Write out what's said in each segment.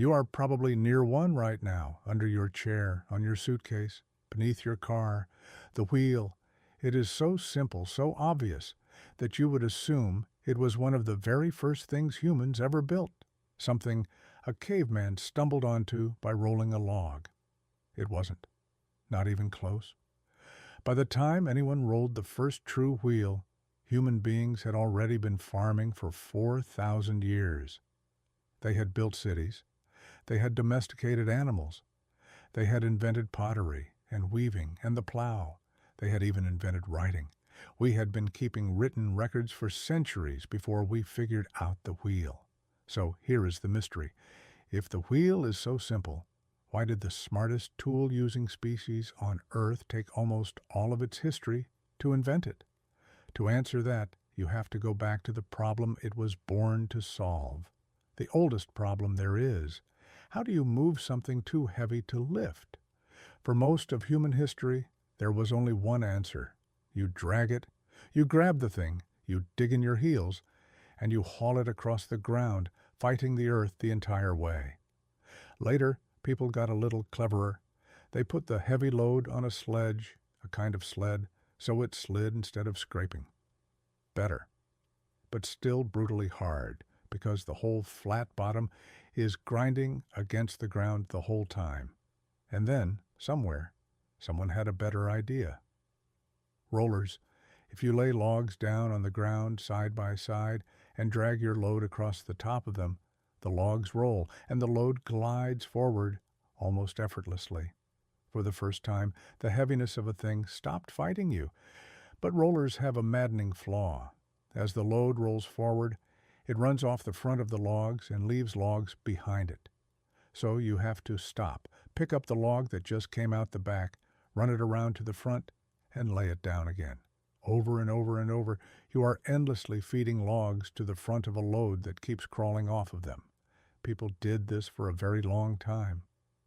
You are probably near one right now, under your chair, on your suitcase, beneath your car. The wheel. It is so simple, so obvious, that you would assume it was one of the very first things humans ever built, something a caveman stumbled onto by rolling a log. It wasn't, not even close. By the time anyone rolled the first true wheel, human beings had already been farming for 4,000 years. They had built cities. They had domesticated animals. They had invented pottery and weaving and the plough. They had even invented writing. We had been keeping written records for centuries before we figured out the wheel. So here is the mystery. If the wheel is so simple, why did the smartest tool-using species on Earth take almost all of its history to invent it? To answer that, you have to go back to the problem it was born to solve. The oldest problem there is. How do you move something too heavy to lift? For most of human history, there was only one answer. You drag it, you grab the thing, you dig in your heels, and you haul it across the ground, fighting the earth the entire way. Later, people got a little cleverer. They put the heavy load on a sledge, a kind of sled, so it slid instead of scraping. Better, but still brutally hard, because the whole flat bottom is grinding against the ground the whole time. And then, somewhere, someone had a better idea. Rollers. If you lay logs down on the ground side by side and drag your load across the top of them, the logs roll, and the load glides forward almost effortlessly. For the first time, the heaviness of a thing stopped fighting you. But rollers have a maddening flaw. As the load rolls forward, it runs off the front of the logs and leaves logs behind it. So you have to stop, pick up the log that just came out the back, run it around to the front, and lay it down again. Over and over and over, you are endlessly feeding logs to the front of a load that keeps crawling off of them. People did this for a very long time,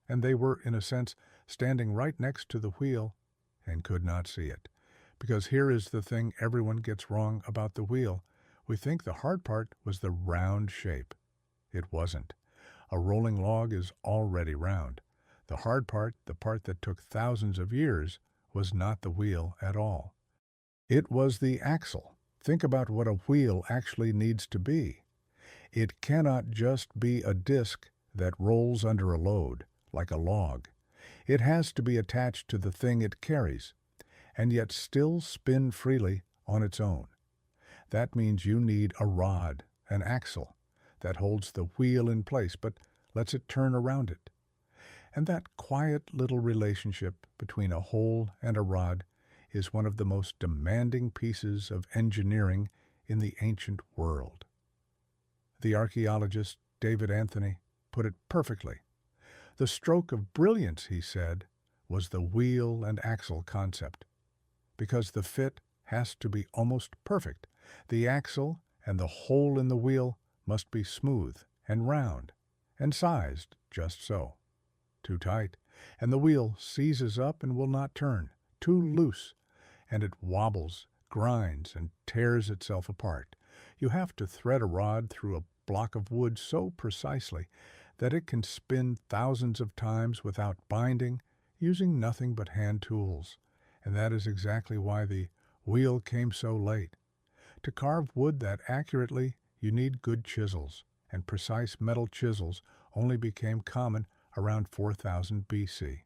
and they were, in a sense, standing right next to the wheel and could not see it. Because here is the thing everyone gets wrong about the wheel. We think the hard part was the round shape. It wasn't. A rolling log is already round. The hard part, the part that took thousands of years, was not the wheel at all. It was the axle. Think about what a wheel actually needs to be. It cannot just be a disc that rolls under a load, like a log. It has to be attached to the thing it carries, and yet still spin freely on its own. That means you need a rod, an axle, that holds the wheel in place but lets it turn around it. And that quiet little relationship between a hole and a rod is one of the most demanding pieces of engineering in the ancient world. The archaeologist David Anthony put it perfectly. The stroke of brilliance, he said, was the wheel and axle concept. Because the fit has to be almost perfect, the axle and the hole in the wheel must be smooth and round and sized just so. Too tight, and the wheel seizes up and will not turn. Too loose, and it wobbles, grinds, and tears itself apart. You have to thread a rod through a block of wood so precisely that it can spin thousands of times without binding, using nothing but hand tools. And that is exactly why the wheel came so late. To carve wood that accurately, you need good chisels, and precise metal chisels only became common around 4000 BC.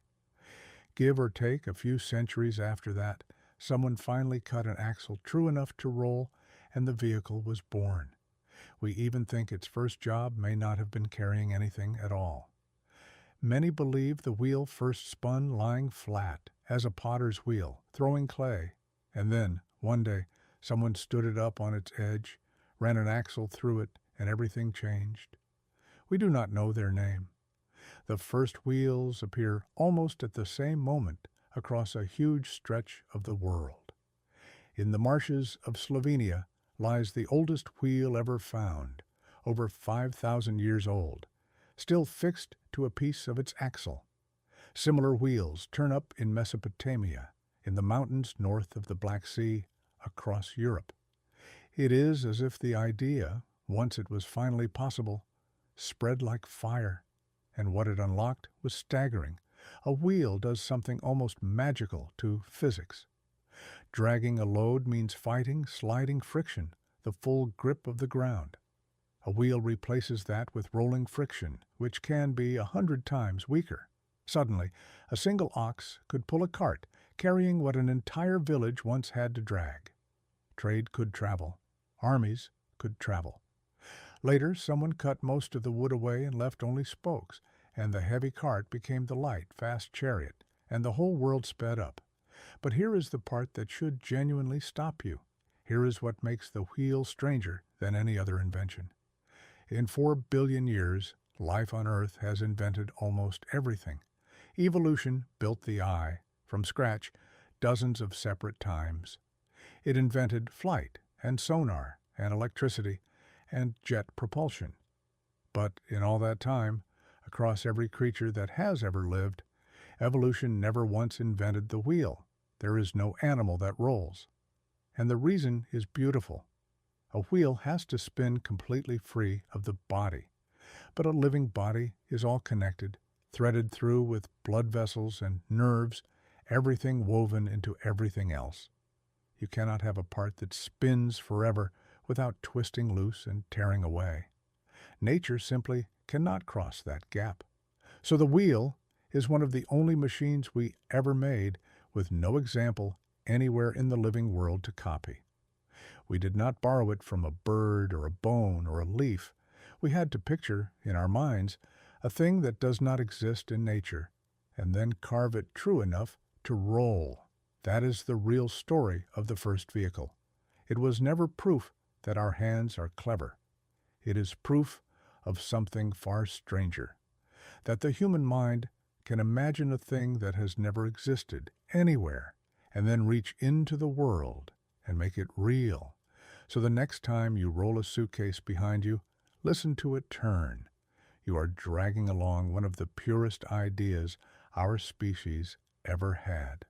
Give or take a few centuries after that, someone finally cut an axle true enough to roll, and the vehicle was born. We even think its first job may not have been carrying anything at all. Many believe the wheel first spun lying flat, as a potter's wheel, throwing clay, and then, one day, someone stood it up on its edge, ran an axle through it, and everything changed. We do not know their name. The first wheels appear almost at the same moment across a huge stretch of the world. In the marshes of Slovenia lies the oldest wheel ever found, over 5,000 years old, still fixed to a piece of its axle. Similar wheels turn up in Mesopotamia, in the mountains north of the Black Sea, across Europe. It is as if the idea, once it was finally possible, spread like fire. and what it unlocked was staggering. A wheel does something almost magical to physics. Dragging a load means fighting sliding friction, the full grip of the ground. A wheel replaces that with rolling friction, which can be 100 times weaker. Suddenly, a single ox could pull a cart, carrying what an entire village once had to drag. Trade could travel. Armies could travel. Later, someone cut most of the wood away and left only spokes, and the heavy cart became the light, fast chariot, and the whole world sped up. But here is the part that should genuinely stop you. Here is what makes the wheel stranger than any other invention. In 4 billion years, life on Earth has invented almost everything. Evolution built the eye, from scratch, dozens of separate times. It invented flight and sonar and electricity and jet propulsion. But in all that time, across every creature that has ever lived, evolution never once invented the wheel. There is no animal that rolls. And the reason is beautiful. A wheel has to spin completely free of the body. But a living body is all connected, threaded through with blood vessels and nerves, everything woven into everything else. You cannot have a part that spins forever without twisting loose and tearing away. Nature simply cannot cross that gap. So the wheel is one of the only machines we ever made with no example anywhere in the living world to copy. We did not borrow it from a bird or a bone or a leaf. We had to picture, in our minds, a thing that does not exist in nature, and then carve it true enough to roll. That is the real story of the first vehicle. It was never proof that our hands are clever. It is proof of something far stranger, that the human mind can imagine a thing that has never existed anywhere, and then reach into the world and make it real. So the next time you roll a suitcase behind you, listen to it turn. You are dragging along one of the purest ideas our species ever had.